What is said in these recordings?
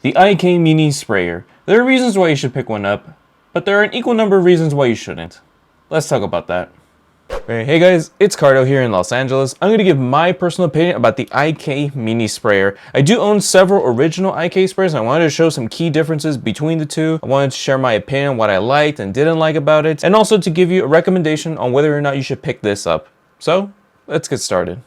The IK Mini Sprayer. There are reasons why you should pick one up, but there are an equal number of reasons why you shouldn't. Let's talk about that. Hey guys, it's Cardo here in Los Angeles. I'm going to give my personal opinion about the IK Mini Sprayer. I do own several original IK sprayers and I wanted to show some key differences between the two. I wanted to share my opinion, what I liked and didn't like about it, and also to give you a recommendation on whether or not you should pick this up. So, let's get started.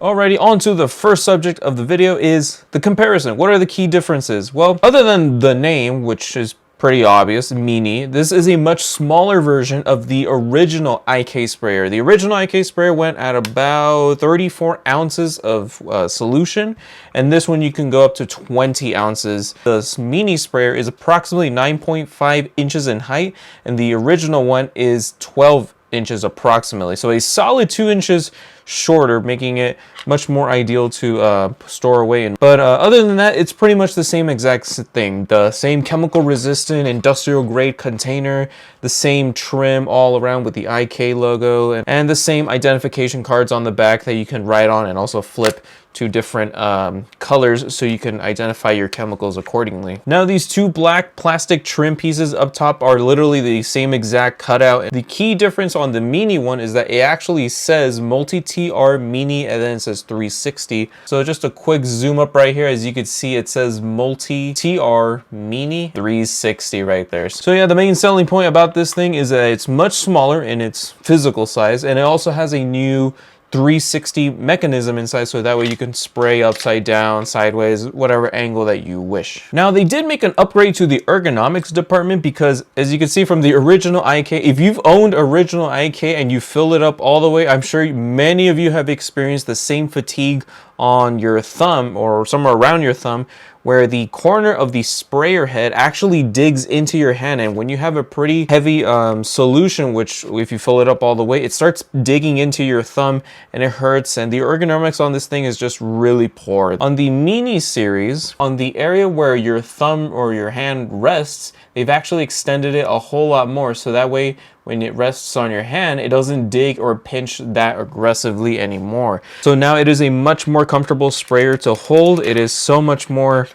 Alrighty, on to the first subject of the video is the comparison. What are the key differences? Well, other than the name, which is pretty obvious, Mini, this is a much smaller version of the original IK sprayer. The original IK sprayer went at about 34 ounces of solution, and this one you can go up to 20 ounces. The Mini sprayer is approximately 9.5 inches in height, and the original one is 12 inches approximately. So a solid 2 inches shorter, making it much more ideal to store away in. But other than that, it's pretty much the same exact thing. The same chemical resistant industrial grade container, the same trim all around with the IK logo, and the same identification cards on the back that you can write on and also flip to different colors so you can identify your chemicals accordingly. Now these two black plastic trim pieces up top are literally the same exact cutout. The key difference on the Mini one is that it actually says multi-TR Mini and then it says 360. So just a quick zoom up right here, as you can see it says multi-TR Mini 360 right there. So yeah, the main selling point about this thing is that it's much smaller in its physical size, and it also has a new 360 mechanism inside, so that way you can spray upside down, sideways, whatever angle that you wish. Now they did make an upgrade to the ergonomics department, because as you can see from the original IK, if you've owned original IK and you fill it up all the way, I'm sure many of you have experienced the same fatigue on your thumb or somewhere around your thumb, where the corner of the sprayer head actually digs into your hand, and when you have a pretty heavy solution, which if you fill it up all the way, it starts digging into your thumb and it hurts, and the ergonomics on this thing is just really poor. On the Mini series, on the area where your thumb or your hand rests, they've actually extended it a whole lot more, so that way when it rests on your hand, it doesn't dig or pinch that aggressively anymore. So now it is a much more comfortable sprayer to hold. It is so much more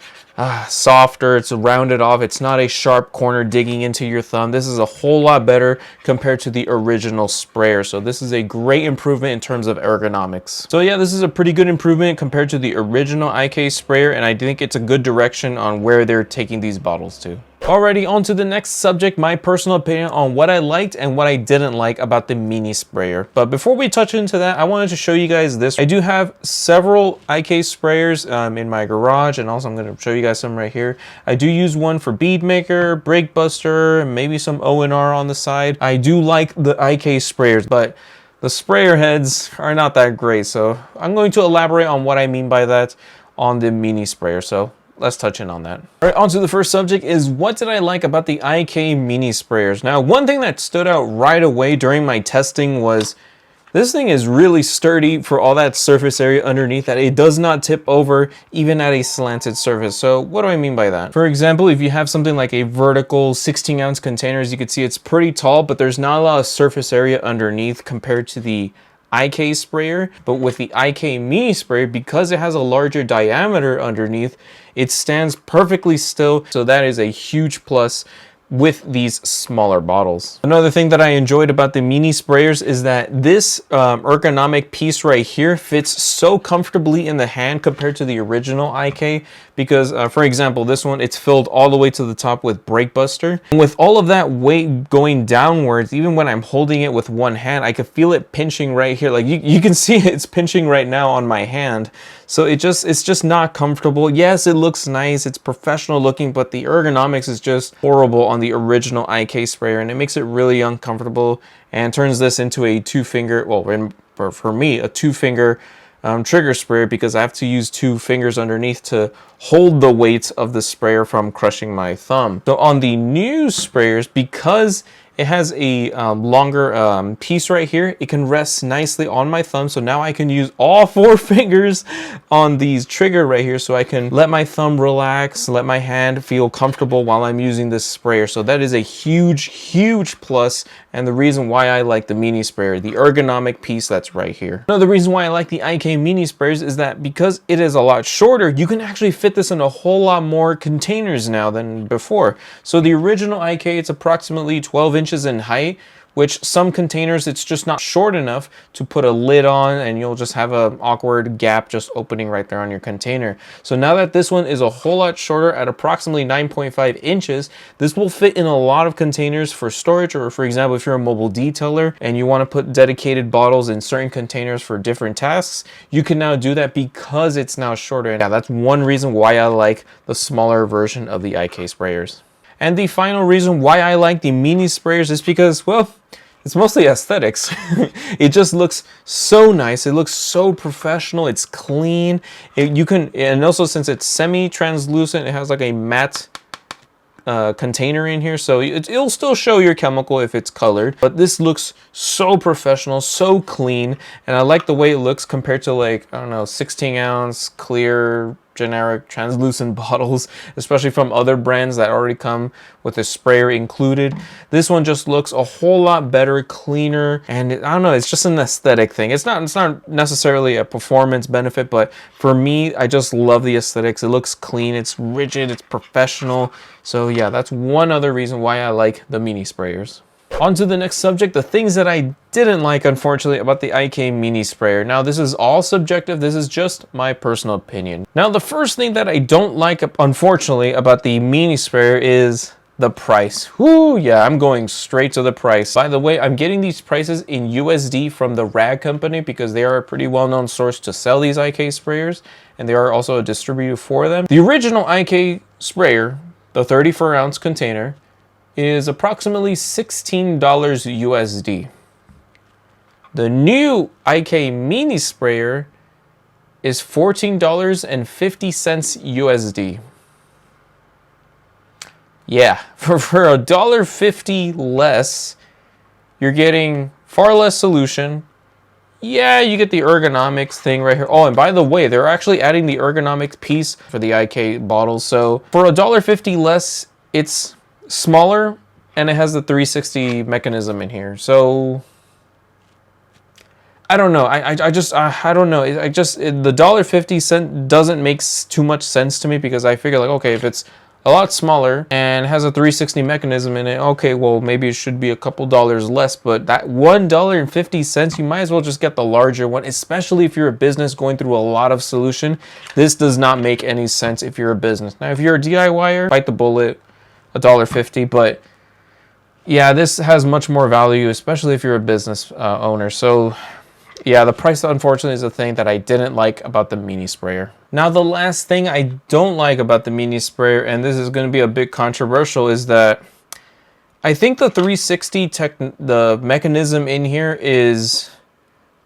softer, it's rounded off, it's not a sharp corner digging into your thumb. This is a whole lot better compared to the original sprayer. So this is a great improvement in terms of ergonomics. So yeah, this is a pretty good improvement compared to the original IK sprayer, and I think it's a good direction on where they're taking these bottles to. Alrighty, on to the next subject, my personal opinion on what I liked and what I didn't like about the Mini sprayer. But before we touch into that, I wanted to show you guys this. I do have several IK sprayers in my garage, and also I'm going to show you guys some right here. I do use one for bead maker, brake buster, maybe some O&R on the side. I do like the IK sprayers, but the sprayer heads are not that great. So I'm going to elaborate on what I mean by that on the Mini sprayer. So let's touch in on that. All right, on to the first subject is what did I like about the IK Mini sprayers? Now, one thing that stood out right away during my testing was this thing is really sturdy for all that surface area underneath, that it does not tip over even at a slanted surface. So what do I mean by that? For example, if you have something like a vertical 16-ounce container, as you can see, it's pretty tall, but there's not a lot of surface area underneath compared to the IK sprayer. But with the IK Mini sprayer, because it has a larger diameter underneath, it stands perfectly still. So that is a huge plus with these smaller bottles. Another thing that I enjoyed about the Mini sprayers is that this ergonomic piece right here fits so comfortably in the hand compared to the original IK, because for example, this one, it's filled all the way to the top with brake buster. And with all of that weight going downwards, even when I'm holding it with one hand, I could feel it pinching right here. Like you can see it's pinching right now on my hand. So it's just not comfortable. Yes, it looks nice, it's professional looking, but the ergonomics is just horrible on the original IK sprayer, and it makes it really uncomfortable and turns this into a two-finger, well, for me, a two-finger trigger sprayer, because I have to use 2 fingers underneath to hold the weight of the sprayer from crushing my thumb. So on the new sprayers, because it has a longer piece right here. It can rest nicely on my thumb, so now I can use all 4 fingers on these trigger right here, so I can let my thumb relax, let my hand feel comfortable while I'm using this sprayer. So that is a huge plus, and the reason why I like the mini sprayer, the ergonomic piece that's right here. Another reason why I like the IK mini sprayers is that because it is a lot shorter, you can actually fit this in a whole lot more containers now than before. So the original IK, it's approximately 12 inches in height, which some containers, it's just not short enough to put a lid on, and you'll just have an awkward gap just opening right there on your container. So now that this one is a whole lot shorter at approximately 9.5 inches, this will fit in a lot of containers for storage, or for example, if you're a mobile detailer and you want to put dedicated bottles in certain containers for different tasks, you can now do that because it's now shorter. And yeah, that's one reason why I like the smaller version of the IK sprayers. And the final reason why I like the mini sprayers is because, well, it's mostly aesthetics. It just looks so nice. It looks so professional. It's clean. And also since it's semi-translucent, it has like a matte container in here, so it'll still show your chemical if it's colored, but this looks so professional, so clean, and I like the way it looks compared to, like, I don't know, 16-ounce clear generic translucent bottles, especially from other brands that already come with a sprayer included. This one just looks a whole lot better, cleaner, and I don't know, it's just an aesthetic thing. It's not necessarily a performance benefit, but for me, I just love the aesthetics. It looks clean, it's rigid, it's professional. So yeah, that's one other reason why I like the mini sprayers. On to the next subject, the things that I didn't like, unfortunately, about the IK mini sprayer. Now, this is all subjective. This is just my personal opinion. Now, the first thing that I don't like, unfortunately, about the mini sprayer is the price. Whoo, yeah, I'm going straight to the price. By the way, I'm getting these prices in USD from the Rag company because they are a pretty well-known source to sell these IK sprayers, and they are also a distributor for them. The original IK sprayer, the 34-ounce container, is approximately $16 USD. The new IK mini sprayer is $14.50 USD. Yeah, for $1.50 less, you're getting far less solution. Yeah, you get the ergonomics thing right here. Oh, and by the way, they're actually adding the ergonomics piece for the IK bottles. So for $1.50 less, it's smaller, and it has the 360 mechanism in here. So I don't know. I don't know. The $1.50 doesn't make too much sense to me, because I figure, like, okay, if it's a lot smaller and has a 360 mechanism in it, okay, well, maybe it should be a couple dollars less, but that $1.50, you might as well just get the larger one, especially if you're a business going through a lot of solution. This does not make any sense if you're a business. Now, if you're a DIYer, bite the bullet, $1.50, but yeah, this has much more value, especially if you're a business owner. So yeah, the price, unfortunately, is the thing that I didn't like about the mini sprayer. Now, the last thing I don't like about the mini sprayer, and this is going to be a bit controversial, is that I think the 360 the mechanism in here is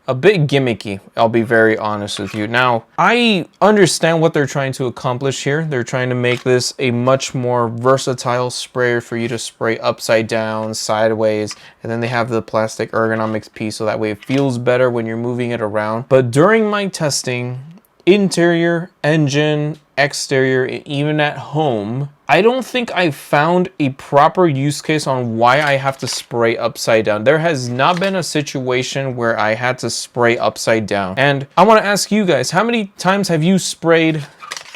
a bit gimmicky. I'll be very honest with you. Now, I understand what they're trying to accomplish here. They're trying to make this a much more versatile sprayer for you to spray upside down, sideways, and then they have the plastic ergonomics piece so that way it feels better when you're moving it around. But during my testing, interior, engine, exterior, even at home, I don't think I found a proper use case on why I have to spray upside down. There has not been a situation where I had to spray upside down. And I want to ask you guys, how many times have you sprayed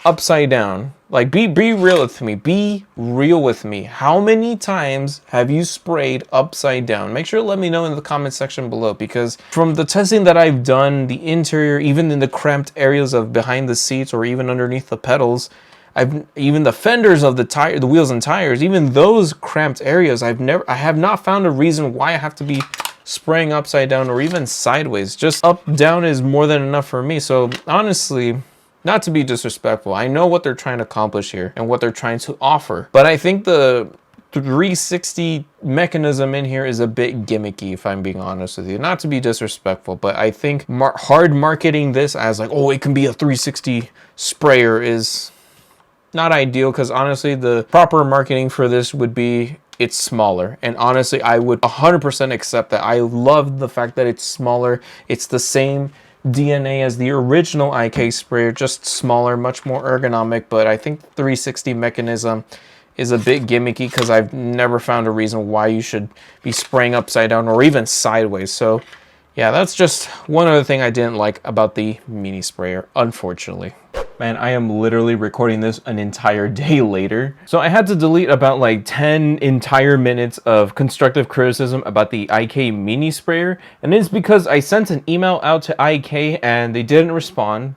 upside down? Like, be real with me. Be real with me. How many times have you sprayed upside down? Make sure to let me know in the comment section below, because from the testing that I've done, the interior, even in the cramped areas of behind the seats or even underneath the pedals, even the fenders of the wheels and tires, even those cramped areas, I have not found a reason why I have to be spraying upside down or even sideways. Just up, down is more than enough for me. So honestly, not to be disrespectful, I know what they're trying to accomplish here and what they're trying to offer, but I think the 360 mechanism in here is a bit gimmicky, if I'm being honest with you. Not to be disrespectful, but I think hard marketing this as like, oh, it can be a 360 sprayer is not ideal, because honestly, the proper marketing for this would be it's smaller. And honestly, I would 100% accept that. I love the fact that it's smaller. It's the same DNA as the original IK sprayer, just smaller, much more ergonomic. But I think the 360 mechanism is a bit gimmicky because I've never found a reason why you should be spraying upside down or even sideways. So yeah, that's just one other thing I didn't like about the mini sprayer, unfortunately. Man, I am literally recording this an entire day later. So I had to delete about like 10 entire minutes of constructive criticism about the IK mini sprayer. And it's because I sent an email out to IK and they didn't respond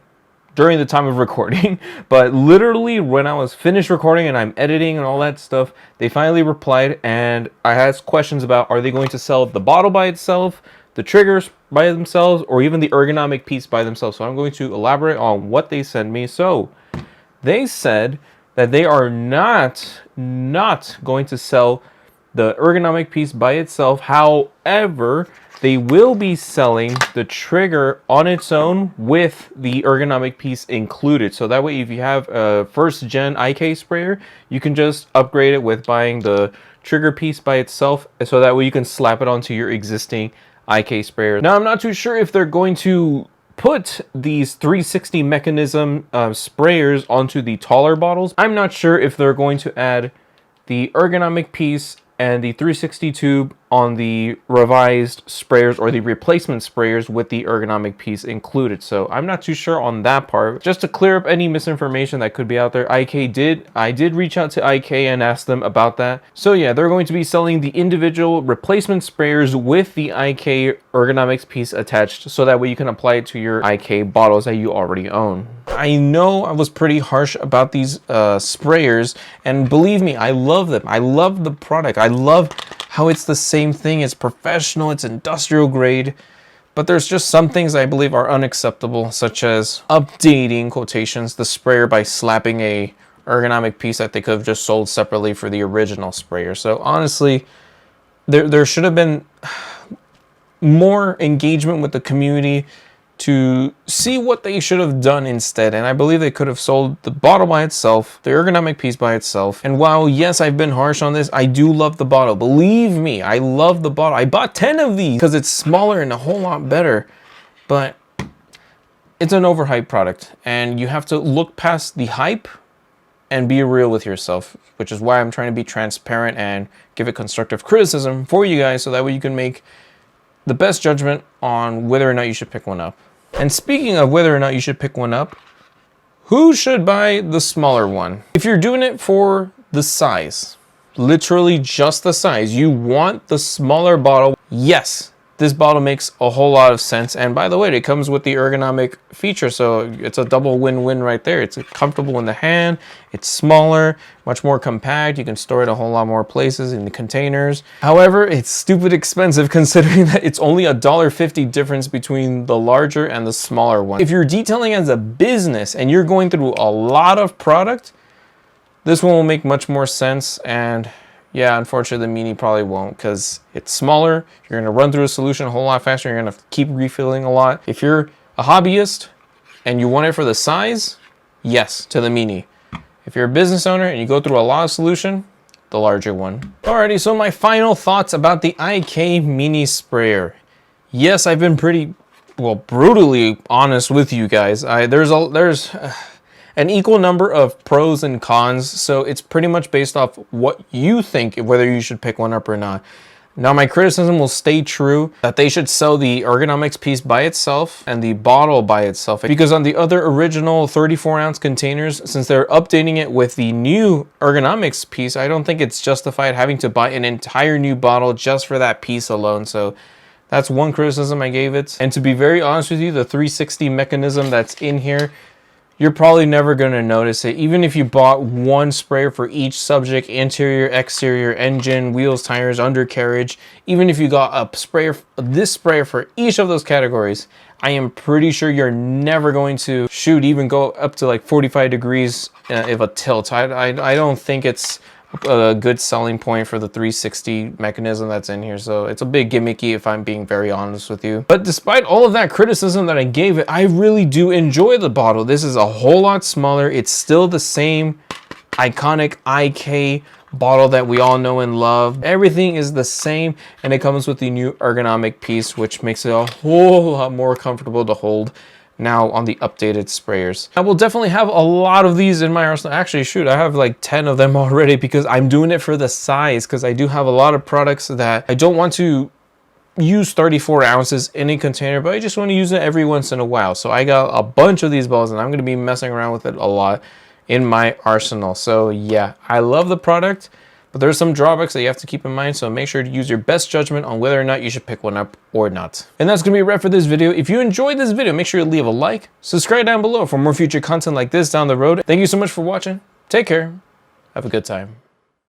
during the time of recording. But literally when I was finished recording and I'm editing and all that stuff, they finally replied, and I asked questions about, are they going to sell the bottle by itself, the triggers by themselves, or even the ergonomic piece by themselves. So I'm going to elaborate on what they sent me. So they said that they are not going to sell the ergonomic piece by itself. However, they will be selling the trigger on its own with the ergonomic piece included. So that way, if you have a first gen IK sprayer, you can just upgrade it with buying the trigger piece by itself. So that way you can slap it onto your existing IK sprayer. Now, I'm not too sure if they're going to put these 360 mechanism sprayers onto the taller bottles. I'm not sure if they're going to add the ergonomic piece and the 360 tube on the revised sprayers or the replacement sprayers with the ergonomic piece included. So I'm not too sure on that part. Just to clear up any misinformation that could be out there, I did reach out to IK and ask them about that. So yeah, they're going to be selling the individual replacement sprayers with the IK ergonomics piece attached, so that way you can apply it to your IK bottles that you already own. I know I was pretty harsh about these sprayers, and believe me, I love them. I love the product. I love how it's the same thing. It's professional, it's industrial grade, but there's just some things I believe are unacceptable, such as updating, quotations, the sprayer by slapping a ergonomic piece that they could have just sold separately for the original sprayer. So honestly, there should have been more engagement with the community to see what they should have done instead. And I believe they could have sold the bottle by itself, the ergonomic piece by itself. And while, yes, I've been harsh on this, I do love the bottle. Believe me, I love the bottle. I bought 10 of these because it's smaller and a whole lot better. But it's an overhyped product, and you have to look past the hype and be real with yourself, which is why I'm trying to be transparent and give it constructive criticism for you guys, so that way you can make the best judgment on whether or not you should pick one up. And speaking of whether or not you should pick one up, who should buy the smaller one? If you're doing it for the size, literally just the size, you want the smaller bottle, yes, this bottle makes a whole lot of sense. And by the way, it comes with the ergonomic feature, so it's a double win-win right there. It's comfortable in the hand, it's smaller, much more compact. You can store it a whole lot more places in the containers. However, it's stupid expensive considering that it's only $1.50 difference between the larger and the smaller one. If you're detailing as a business and you're going through a lot of product, this one will make much more sense. And yeah, unfortunately, the mini probably won't, because it's smaller. You're going to run through a solution a whole lot faster. You're going to keep refilling a lot. If you're a hobbyist and you want it for the size, yes, to the mini. If you're a business owner and you go through a lot of solution, the larger one. Alrighty, so my final thoughts about the IK mini sprayer. Yes, I've been pretty, well, brutally honest with you guys. There's an equal number of pros and cons, so it's pretty much based off what you think, whether you should pick one up or not. Now, my criticism will stay true, that they should sell the ergonomics piece by itself and the bottle by itself, because on the other original 34-ounce containers, since they're updating it with the new ergonomics piece, I don't think it's justified having to buy an entire new bottle just for that piece alone. So that's one criticism I gave it. And to be very honest with you, the 360 mechanism that's in here, you're probably never going to notice it. Even if you bought one sprayer for each subject, interior, exterior, engine, wheels, tires, undercarriage, even if you got a sprayer, this sprayer for each of those categories, I am pretty sure you're never going to even go up to like 45 degrees if a tilt. I don't think it's a good selling point for the 360 mechanism that's in here. So it's a bit gimmicky, if I'm being very honest with you. But despite all of that criticism that I gave it, I really do enjoy the bottle. This is a whole lot smaller. It's still the same iconic IK bottle that we all know and love. Everything is the same, and it comes with the new ergonomic piece, which makes it a whole lot more comfortable to hold now on the updated sprayers. I will definitely have a lot of these in my arsenal. Actually, shoot, I have like 10 of them already because I'm doing it for the size, because I do have a lot of products that I don't want to use 34 ounces in a container, but I just want to use it every once in a while. So I got a bunch of these bottles, and I'm going to be messing around with it a lot in my arsenal. So yeah, I love the product, but there's some drawbacks that you have to keep in mind, so make sure to use your best judgment on whether or not you should pick one up or not. And that's gonna be a wrap for this video. If you enjoyed this video, make sure to leave a like, subscribe down below for more future content like this down the road. Thank you so much for watching. Take care. Have a good time.